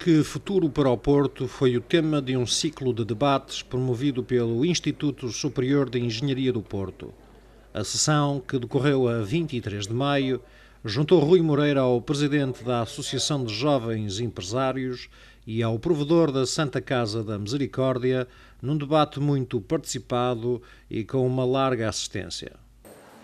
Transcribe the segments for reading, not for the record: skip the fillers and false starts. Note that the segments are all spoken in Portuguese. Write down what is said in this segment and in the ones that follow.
Que futuro para o Porto foi o tema de um ciclo de debates promovido pelo Instituto Superior de Engenharia do Porto. A sessão, que decorreu a 23 de maio, juntou Rui Moreira ao presidente da Associação de Jovens Empresários e ao provedor da Santa Casa da Misericórdia, num debate muito participado e com uma larga assistência.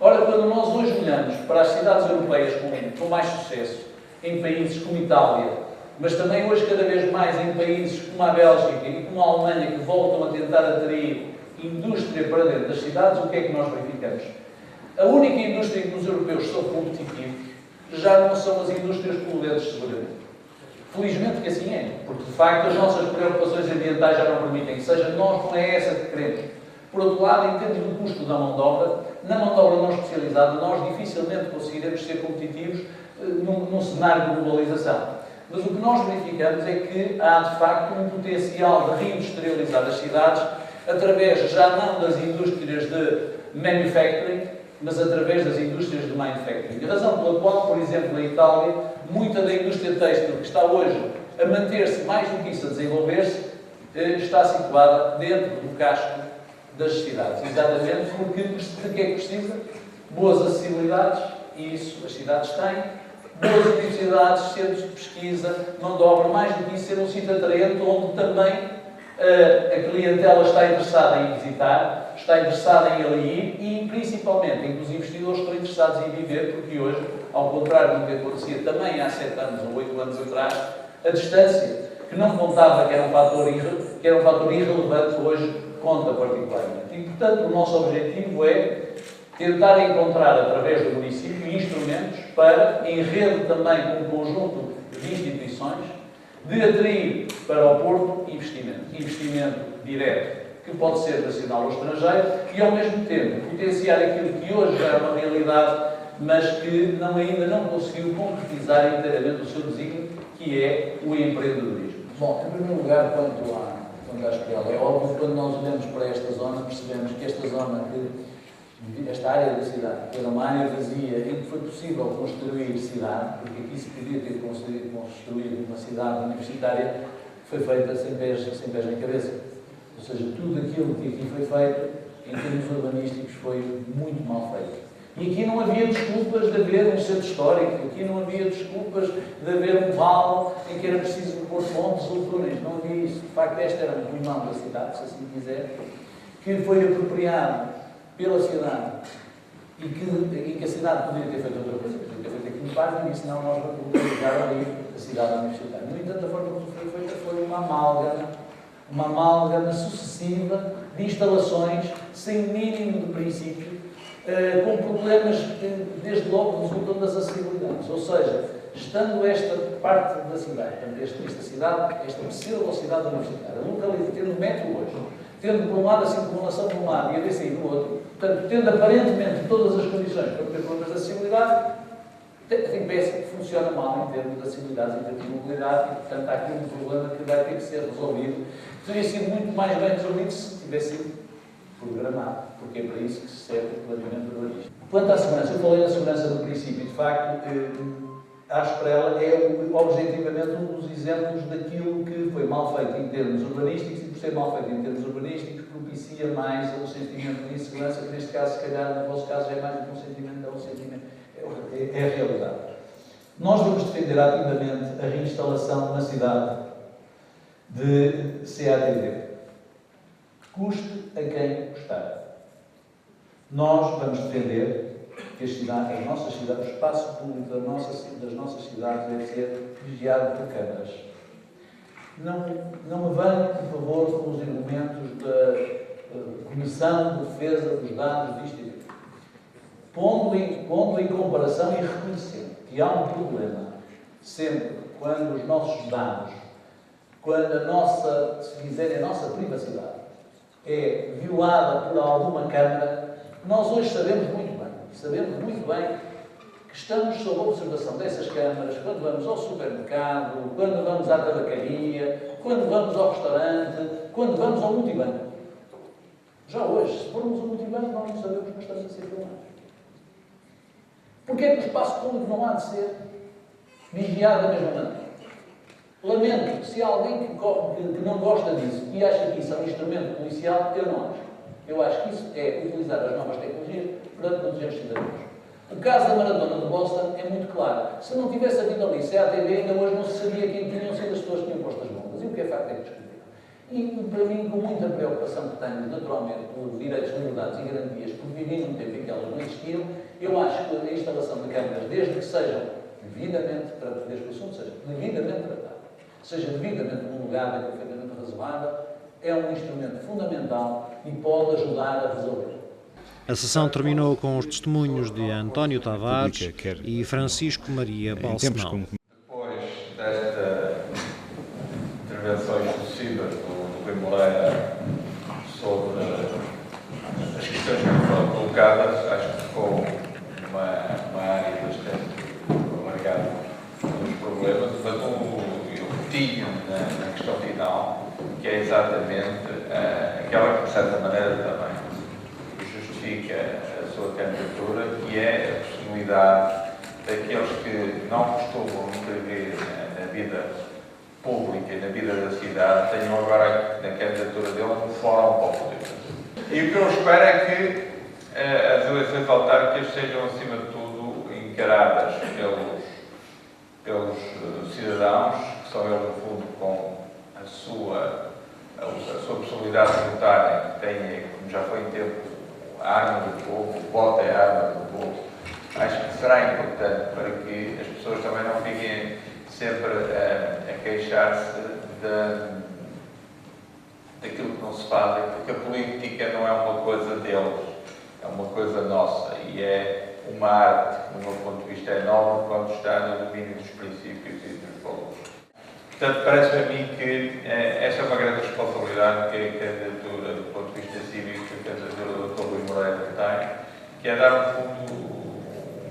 Ora, quando nós hoje olhamos para as cidades europeias com mais sucesso, em países como Itália, mas também hoje cada vez mais em países como a Bélgica e como a Alemanha, que voltam a tentar atrair indústria para dentro das cidades, o que é que nós verificamos? A única indústria em que os europeus são competitivos já não são as indústrias poluentes, seguramente. Felizmente que assim é, porque de facto as nossas preocupações ambientais já não permitem, seja nós não é essa que queremos. Por outro lado, em termos do custo da mão de obra, na mão de obra não especializada, nós dificilmente conseguiremos ser competitivos num cenário de globalização. Mas o que nós verificamos é que há, de facto, um potencial de reindustrializar as cidades através, já não das indústrias de manufacturing, mas através das indústrias de manufacturing. A razão pela qual, por exemplo, na Itália, muita da indústria têxtil que está hoje a manter-se, mais do que isso, a desenvolver-se, está situada dentro do casco das cidades. Exatamente porque de que é que precisa? Boas acessibilidades, e isso as cidades têm. Boas universidades, centros de pesquisa, mão de obra, mais do que isso, ser um sítio atraente onde também a clientela está interessada em visitar, está interessada em ali ir e, principalmente, em que os investidores estão interessados em viver, porque hoje, ao contrário do que acontecia também há 7 anos ou 8 anos atrás, a distância, que não contava que era um fator irrelevante, hoje conta particularmente. E, portanto, o nosso objetivo é tentar encontrar, através do município, instrumentos para, em rede também com um conjunto de instituições, de atrair para o Porto investimento. Investimento direto, que pode ser nacional ou estrangeiro, e, ao mesmo tempo, potenciar aquilo que hoje já é uma realidade, mas que ainda não conseguiu concretizar inteiramente o seu desígnio, que é o empreendedorismo. Bom, em primeiro lugar, quanto à Espanhola, é óbvio que quando nós olhamos para esta zona, percebemos que esta área da cidade, que era uma área vazia em que foi possível construir cidade, porque aqui se podia ter construído uma cidade universitária, foi feita sem pés nem cabeça. Ou seja, tudo aquilo que aqui foi feito, em termos urbanísticos, foi muito mal feito. E aqui não havia desculpas de haver um centro histórico, aqui não havia desculpas de haver um vale em que era preciso pôr pontes ou túneis, não havia isso. De facto, este era um pulmão da cidade, se assim quiser, que foi apropriado pela cidade e que a cidade poderia ter feito outra coisa, poderia ter feito aqui um parque, e senão nós vamos localizar ali a cidade universitária. No entanto, a forma como foi feita foi uma amálgama sucessiva de instalações sem mínimo de princípio, com problemas que, desde logo, resultam das acessibilidades. Ou seja, estando esta parte da cidade, esta pseudo-cidade universitária, tendo metro hoje, tendo por um lado a circunvalação de um lado e a DCI do outro, portanto, tendo aparentemente todas as condições para ter problemas de acessibilidade, tem peça que funciona mal em termos de acessibilidade, em termos de mobilidade, e, portanto, há aqui um problema que vai ter que ser resolvido. Teria sido muito mais bem resolvido se tivesse sido programado, porque é para isso que se serve o planeamento urbanístico. Quanto à segurança, eu falei da segurança do princípio, de facto, a Esprela é objetivamente um dos exemplos daquilo que foi mal feito em termos urbanísticos e, por ser mal feito em termos urbanísticos, propicia mais um sentimento de insegurança, que neste caso, se calhar, no vosso caso, é mais do que um sentimento, é a realidade. Nós vamos defender ativamente a reinstalação na cidade de CATD. Custe a quem custar. Nós vamos defender que as nossas cidades, o espaço público das nossas cidades deve ser vigiado por câmaras. Não me venham, por favor, com os argumentos da Comissão de Defesa dos Dados disto e daquilo. Pondo em comparação e reconhecendo que há um problema sempre quando os nossos dados, quando a nossa privacidade é violada por alguma câmara, nós hoje sabemos muito bem que estamos sob a observação dessas câmaras quando vamos ao supermercado, quando vamos à tabacaria, quando vamos ao restaurante, quando vamos ao multibanco. Já hoje, se formos ao multibanco, nós não sabemos que estamos a ser filmados. Porquê é que o espaço público não há de ser vigiado da mesma maneira? Lamento, se há alguém que não gosta disso e acha que isso é um instrumento policial, eu não acho. Eu acho que isso é utilizar as novas tecnologias para proteger os cidadãos. O caso da maratona de Boston é muito claro. Se não tivesse havido ali CATV, ainda hoje não se sabia quem tinham sido as pessoas que tinham posto as bombas. E o que é facto é que discutir. E, para mim, com muita preocupação que tenho, naturalmente, por direitos, liberdades e garantias, porque vivi num tempo em que elas não existiam, eu acho que a instalação de câmaras, desde que sejam devidamente, desde que o assunto seja devidamente tratado, seja devidamente homologado, perfeitamente reservado, é um instrumento fundamental e pode ajudar a resolver. A sessão terminou com os testemunhos de António Tavares e Francisco Maria Balsemão. Depois destas intervenções sucessivas do Rui Moreira sobre as questões que foram colocadas, acho que ficou uma área bastante alargada dos problemas, mas eu tinha na questão final, que é exatamente aquela que, de certa maneira, também justifica a sua candidatura, que é a personalidade daqueles que não costumam intervir na vida pública e na vida da cidade, tenham agora na candidatura dele um fórum para o poder fazer. E o que eu espero é que as eleições autárquicas sejam, acima de tudo, encaradas pelos cidadãos, que são eles, no fundo, com a sua possibilidade de votarem, que têm, como já foi em tempo, a arma do povo, o voto é a arma do povo. Acho que será importante para que as pessoas também não fiquem sempre a queixar-se daquilo que não se faz, porque a política não é uma coisa deles, é uma coisa nossa e é uma arte que, do meu ponto de vista, é nova quando está no domínio dos princípios e dos valores. Portanto, parece-me a mim que essa é uma grande responsabilidade que a candidatura, do ponto de vista cívico, que a candidatura do Dr. Rui Moreira tem, que é dar, no fundo,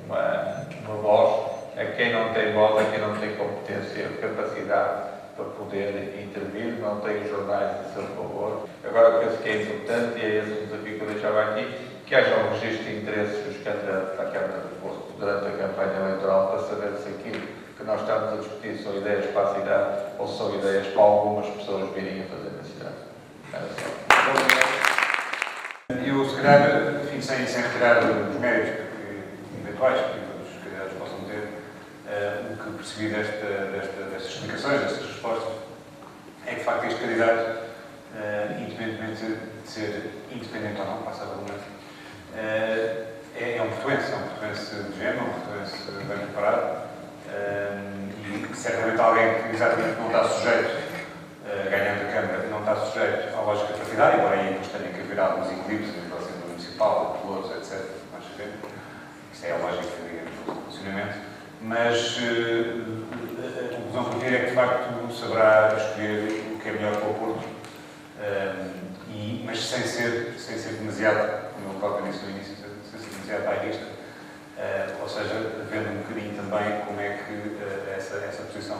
uma voz a quem não tem voz, a quem não tem competência, capacidade para poder intervir, não tem os jornais a seu favor. Agora, penso que é importante, e é esse o desafio que eu deixava aqui, que haja um registro de interesses dos candidatos à Câmara do Porto durante a campanha eleitoral para saber se aquilo que nós estamos a discutir são ideias para a cidade ou são ideias para algumas pessoas virem a fazer na cidade. Eu, se calhar, enfim, sem retirar os méritos eventuais que os candidatos possam ter, o que percebi destas explicações, destas respostas, é que, de facto, este candidato, independentemente de ser independente ou não, passa a redundância, é um portuense de género, um portuense bem preparado, e certamente alguém que exatamente não está sujeito, ganhando a Câmara, não está sujeito à lógica partidária, embora aí depois tenha que haver alguns equilíbrios a nível da Assembleia Municipal, de pelouros, etc. Nós sabemos. Isso é a lógica, digamos, do funcionamento. Mas a conclusão que eu tiro é que, de facto, saberá escolher o que é melhor para o Porto, mas sem ser demasiado, como eu próprio disse no início, sem ser demasiado bairrista, ou seja, vendo um bocadinho também como é que essa posição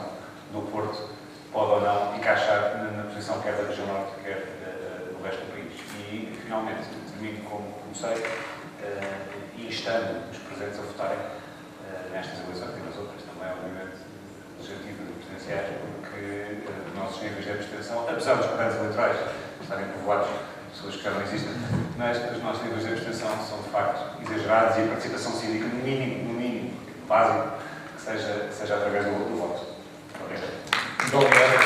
do Porto pode ou não encaixar na posição quer da região norte, quer do resto do país. E, finalmente, termino como comecei, instando os presentes a votarem nestas eleições e nas outras também, obviamente, legislativas e presidenciais, porque os nossos níveis de abstenção, apesar dos quadrantes eleitorais estarem povoados de pessoas que já não existem, mas os nossos níveis de abstenção são, de facto, exagerados e a participação cívica, no mínimo, básico, que seja através do voto. Obrigado. Muito obrigado.